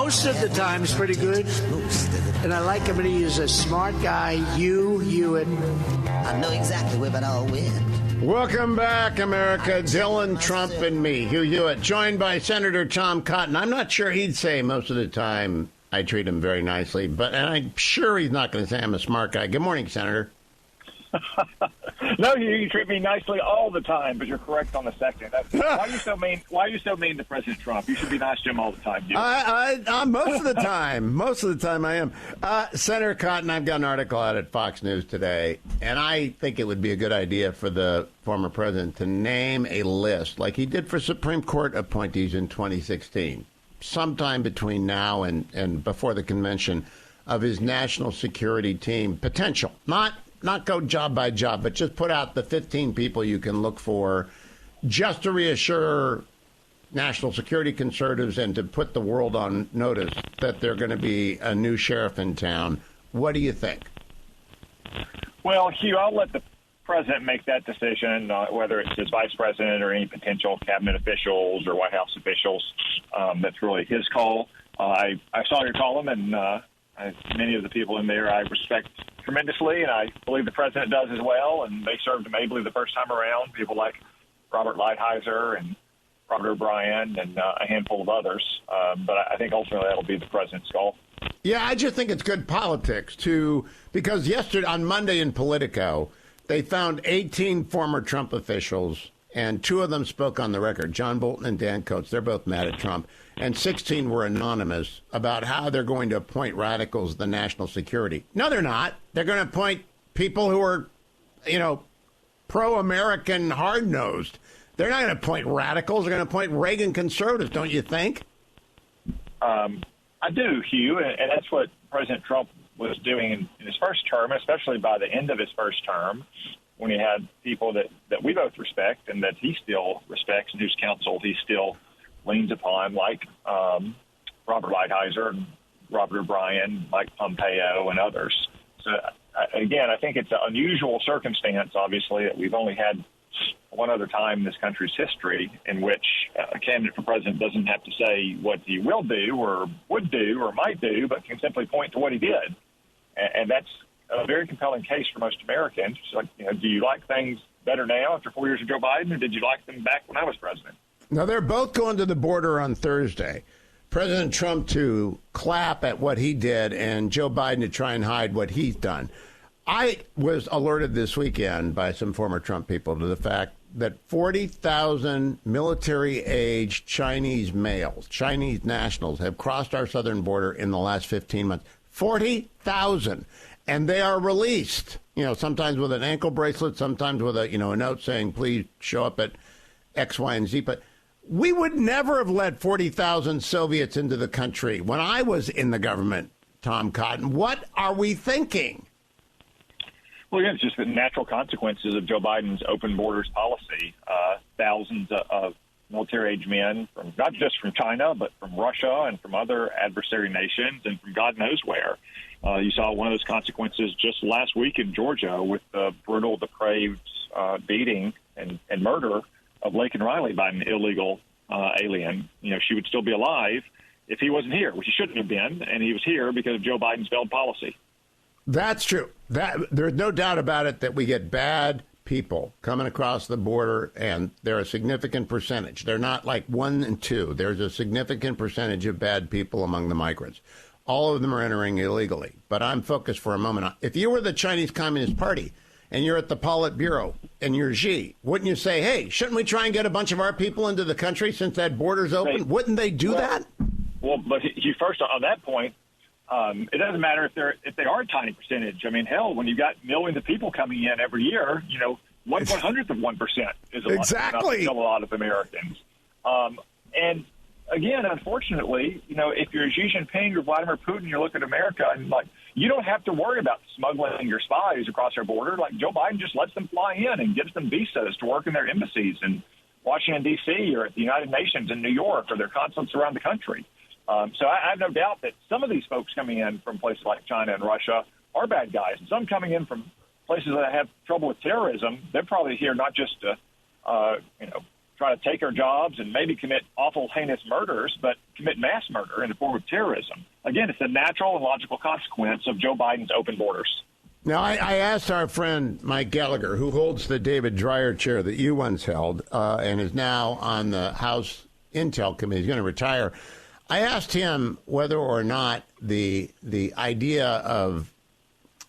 Most of the time, it's pretty good. And I like him, and he is a smart guy, Hugh Hewitt. I know exactly where it all went. Welcome back, America. Dylan, Trump, and me, Hugh Hewitt, joined by Senator Tom Cotton. I'm not sure he'd say most of the time I treat him very nicely, and I'm sure he's not going to say I'm a smart guy. Good morning, Senator. No, you treat me nicely all the time, but you're correct on the second. Why are you so mean? Why are you so mean to President Trump? You should be nice to him all the time. Most of the time. Most of the time I am. Senator Cotton, I've got an article out at Fox News today, and I think it would be a good idea for the former president to name a list, like he did for Supreme Court appointees in 2016, sometime between now and before the convention, of his national security team potential. Not go job by job, but just put out the 15 people you can look for just to reassure national security conservatives and to put the world on notice that there's going to be a new sheriff in town. What do you think? Well, Hugh, I'll let the president make that decision, whether it's his vice president or any potential cabinet officials or White House officials. That's really his call. I saw your column, and many of the people in there I respect tremendously, and I believe the president does as well, and they served him ably the first time around, people like Robert Lighthizer and Robert O'Brien and a handful of others. But I think ultimately that'll be the president's call. Yeah, I just think it's good politics, because yesterday, on Monday in Politico, they found 18 former Trump officials, and 2 of them spoke on the record, John Bolton and Dan Coates. They're both mad at Trump. And 16 were anonymous about how they're going to appoint radicals to national security. No, they're not. They're going to appoint people who are, pro-American, hard-nosed. They're not going to appoint radicals. They're going to appoint Reagan conservatives, don't you think? I do, Hugh, and that's what President Trump was doing in his first term, especially by the end of his first term, when he had people that we both respect and that he still respects and whose counsel he still leans upon, like Robert Lighthizer and Robert O'Brien, Mike Pompeo, and others. So, again, I think it's an unusual circumstance, obviously, that we've only had one other time in this country's history in which a candidate for president doesn't have to say what he will do or would do or might do, but can simply point to what he did. And that's a very compelling case for most Americans. It's like, do you like things better now after 4 years of Joe Biden, or did you like them back when I was president? Now, they're both going to the border on Thursday. President Trump to clap at what he did and Joe Biden to try and hide what he's done. I was alerted this weekend by some former Trump people to the fact that 40,000 military-age Chinese males, Chinese nationals, have crossed our southern border in the last 15 months. 40,000. And they are released, sometimes with an ankle bracelet, sometimes with a note saying, please show up at X, Y, and Z. But we would never have let 40,000 Soviets into the country when I was in the government, Tom Cotton. What are we thinking? Well, again, it's just the natural consequences of Joe Biden's open borders policy. Thousands of military-age men, from not just from China, but from Russia and from other adversary nations and from God knows where. You saw one of those consequences just last week in Georgia with the brutal, depraved beating and murder of Laken Riley by an illegal alien. She would still be alive if he wasn't here, which he shouldn't have been, and he was here because of Joe Biden's failed policy. That's true. There's no doubt about it that we get bad people coming across the border, and they're a significant percentage. They're not like 1 and 2. There's a significant percentage of bad people among the migrants. All of them are entering illegally. But I'm focused for a moment on, if you were the Chinese Communist Party and you're at the Politburo and you're Xi, wouldn't you say, hey, shouldn't we try and get a bunch of our people into the country since that border's open? Wouldn't they do that? Well, but you first, on that point, it doesn't matter if they are a tiny percentage. I mean, hell, when you've got millions of people coming in every year, 1/100th of 1% is exactly a lot of Americans. And again, unfortunately, if you're Xi Jinping or Vladimir Putin, you look at America and you don't have to worry about smuggling your spies across our border. Like Joe Biden just lets them fly in and gives them visas to work in their embassies in Washington, D.C. or at the United Nations in New York or their consulates around the country. So I have no doubt that some of these folks coming in from places like China and Russia are bad guys. And some coming in from places that have trouble with terrorism, they're probably here not just to, try to take our jobs and maybe commit awful, heinous murders, but commit mass murder in the form of terrorism. Again, it's a natural and logical consequence of Joe Biden's open borders. Now, I asked our friend Mike Gallagher, who holds the David Dreyer chair that you once held and is now on the House Intel Committee. He's going to retire. I asked him whether or not the idea of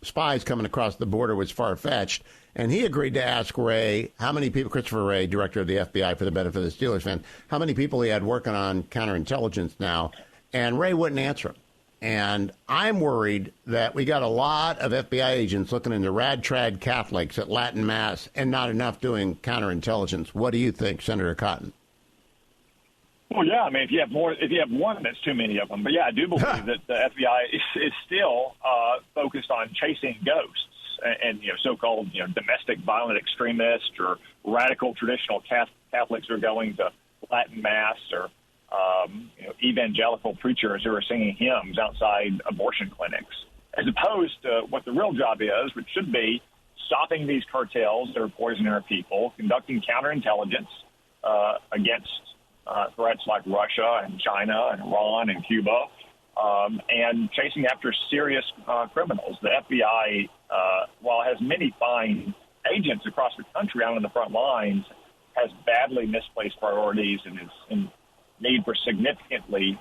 spies coming across the border was far-fetched, and he agreed to ask Ray how many people, Christopher Wray, director of the FBI for the benefit of the Steelers fans, how many people he had working on counterintelligence now, and Ray wouldn't answer him. And I'm worried that we got a lot of FBI agents looking into rad-trad Catholics at Latin Mass and not enough doing counterintelligence. What do you think, Senator Cotton? Well, yeah, I mean, if you have one, that's too many of them. But yeah, I do believe that the FBI is still focused on chasing ghosts and so-called domestic violent extremists or radical traditional Catholics who are going to Latin Mass or evangelical preachers who are singing hymns outside abortion clinics, as opposed to what the real job is, which should be stopping these cartels that are poisoning our people, conducting counterintelligence against threats like Russia and China and Iran and Cuba, and chasing after serious criminals. The FBI, while it has many fine agents across the country out on the front lines, has badly misplaced priorities and is in need for significantly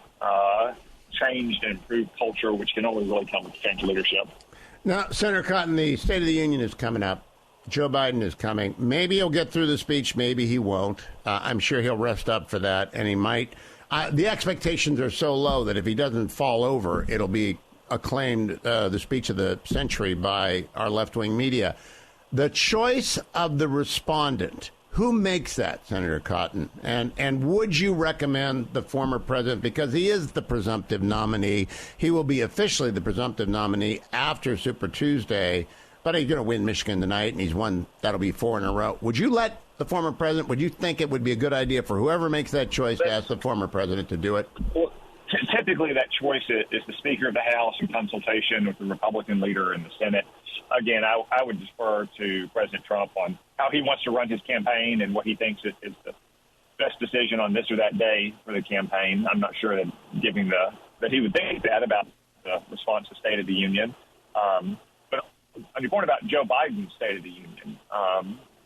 changed and improved culture, which can only really come with change leadership. Now, Senator Cotton, the State of the Union is coming up. Joe Biden is coming. Maybe he'll get through the speech. Maybe he won't. I'm sure he'll rest up for that, and he might. The expectations are so low that if he doesn't fall over, it'll be acclaimed the speech of the century by our left-wing media. The choice of the respondent, who makes that, Senator Cotton? And would you recommend the former president, because he is the presumptive nominee? He will be officially the presumptive nominee after Super Tuesday, but he's going to win Michigan tonight, and he's won. That'll be 4 in a row. Would you let the former president, would you think it would be a good idea for whoever makes that choice to ask the former president to do it? Well, typically that choice is the Speaker of the House in consultation with the Republican leader in the Senate. Again, I would defer to President Trump on how he wants to run his campaign and what he thinks is the best decision on this or that day for the campaign. I'm not sure that that he would think that about the response to State of the Union. But on your point about Joe Biden's State of the Union,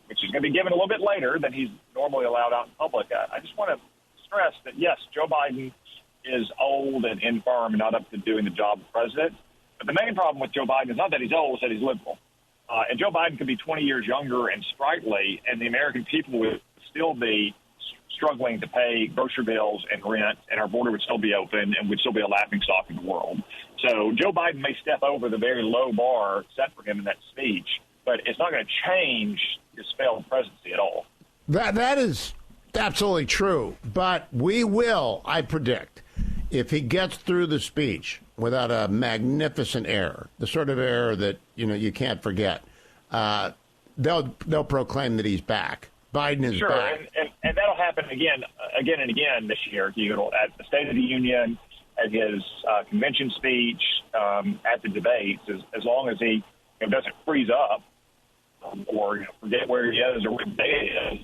which is going to be given a little bit later than he's normally allowed out in public, I just want to stress that, yes, Joe Biden is old and infirm and not up to doing the job of president. But the main problem with Joe Biden is not that he's old, it's that he's liberal. And Joe Biden could be 20 years younger and sprightly, and the American people would still be struggling to pay grocery bills and rent, and our border would still be open and would still be a laughingstock in the world. So Joe Biden may step over the very low bar set for him in that speech, but it's not going to change his failed presidency at all. That is absolutely true. But we will, I predict, if he gets through the speech without a magnificent error, the sort of error that you can't forget, they'll proclaim that he's back. Biden is back. And that'll happen again and again this year. At the State of the Union, at his convention speech, at the debates, as long as he doesn't freeze up or forget where he is or what day it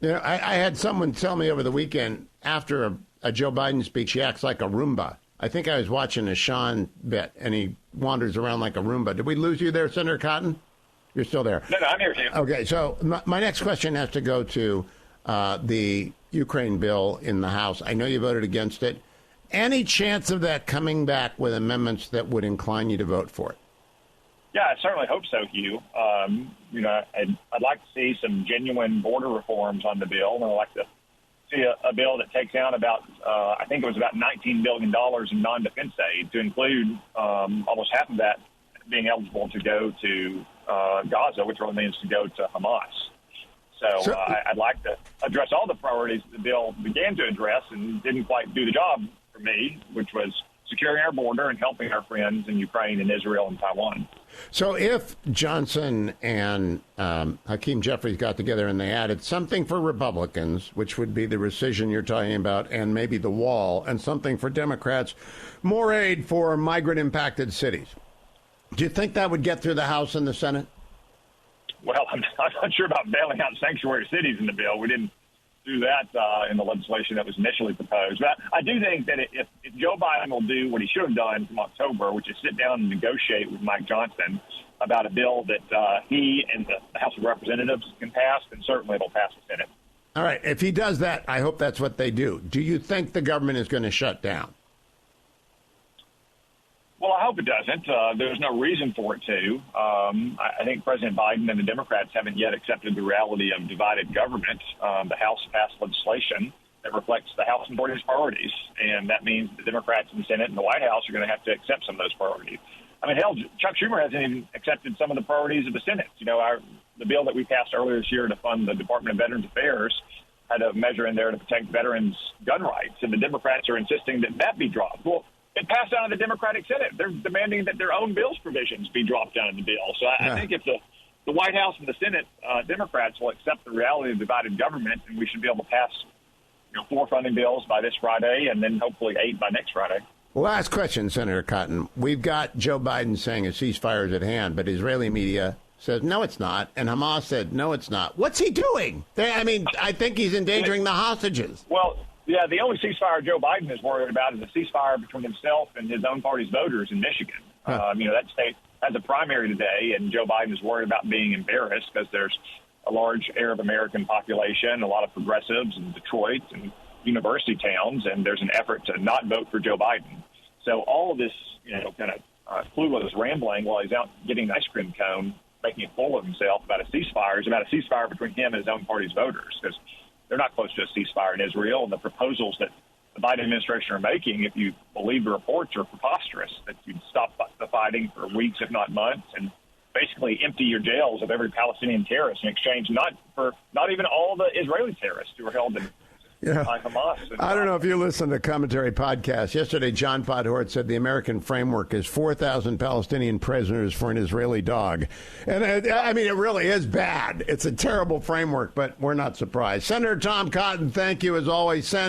is. I had someone tell me over the weekend after a Joe Biden speech, he acts like a Roomba. I think I was watching a Sean bit, and he wanders around like a Roomba. Did we lose you there, Senator Cotton? You're still there. No, I'm here, Tim. Okay, so my next question has to go to the Ukraine bill in the House. I know you voted against it. Any chance of that coming back with amendments that would incline you to vote for it? Yeah, I certainly hope so, Hugh. I'd like to see some genuine border reforms on the bill, and I'd like to see a bill that takes out about, I think it was about $19 billion in non-defense aid, to include almost half of that being eligible to go to Gaza, which really means to go to Hamas. So I'd like to address all the priorities the bill began to address and didn't quite do the job for me, which was securing our border and helping our friends in Ukraine and Israel and Taiwan. So if Johnson and Hakeem Jeffries got together and they added something for Republicans, which would be the rescission you're talking about, and maybe the wall, and something for Democrats, more aid for migrant-impacted cities, do you think that would get through the House and the Senate? Well, I'm not sure about bailing out sanctuary cities in the bill. We didn't through that in the legislation that was initially proposed. But I do think that if Joe Biden will do what he should have done from October, which is sit down and negotiate with Mike Johnson about a bill that he and the House of Representatives can pass, then certainly it'll pass the Senate. All right. If he does that, I hope that's what they do. Do you think the government is going to shut down? Well, I hope it doesn't. There's no reason for it to. I think President Biden and the Democrats haven't yet accepted the reality of divided government. The House passed legislation that reflects the House majority's priorities, and that means the Democrats in the Senate and the White House are going to have to accept some of those priorities. I mean, hell, Chuck Schumer hasn't even accepted some of the priorities of the Senate. You know, the bill that we passed earlier this year to fund the Department of Veterans Affairs had a measure in there to protect veterans' gun rights, and the Democrats are insisting that be dropped. Well, it passed out of the Democratic Senate. They're demanding that their own bills provisions be dropped out of the bill. So I think if the White House and the Senate Democrats will accept the reality of divided government, and we should be able to pass 4 funding bills by this Friday and then hopefully 8 by next Friday. Last question, Senator Cotton. We've got Joe Biden saying a ceasefire is at hand, but Israeli media says, no, it's not. And Hamas said, no, it's not. What's he doing? I think he's endangering the hostages. Well, yeah, the only ceasefire Joe Biden is worried about is a ceasefire between himself and his own party's voters in Michigan. That state has a primary today, and Joe Biden is worried about being embarrassed because there's a large Arab American population, a lot of progressives in Detroit and university towns, and there's an effort to not vote for Joe Biden. So all of this, kind of clueless rambling while he's out getting an ice cream cone, making a fool of himself about a ceasefire, is about a ceasefire between him and his own party's voters, because they're not close to a ceasefire in Israel, and the proposals that the Biden administration are making, if you believe the reports, are preposterous, that you'd stop the fighting for weeks, if not months, and basically empty your jails of every Palestinian terrorist in exchange not even all the Israeli terrorists who are held in by Hamas. I don't know if you listen to Commentary Podcast. Yesterday, John Podhort said the American framework is 4,000 Palestinian prisoners for an Israeli dog. And it really is bad. It's a terrible framework, but we're not surprised. Senator Tom Cotton, thank you as always. Send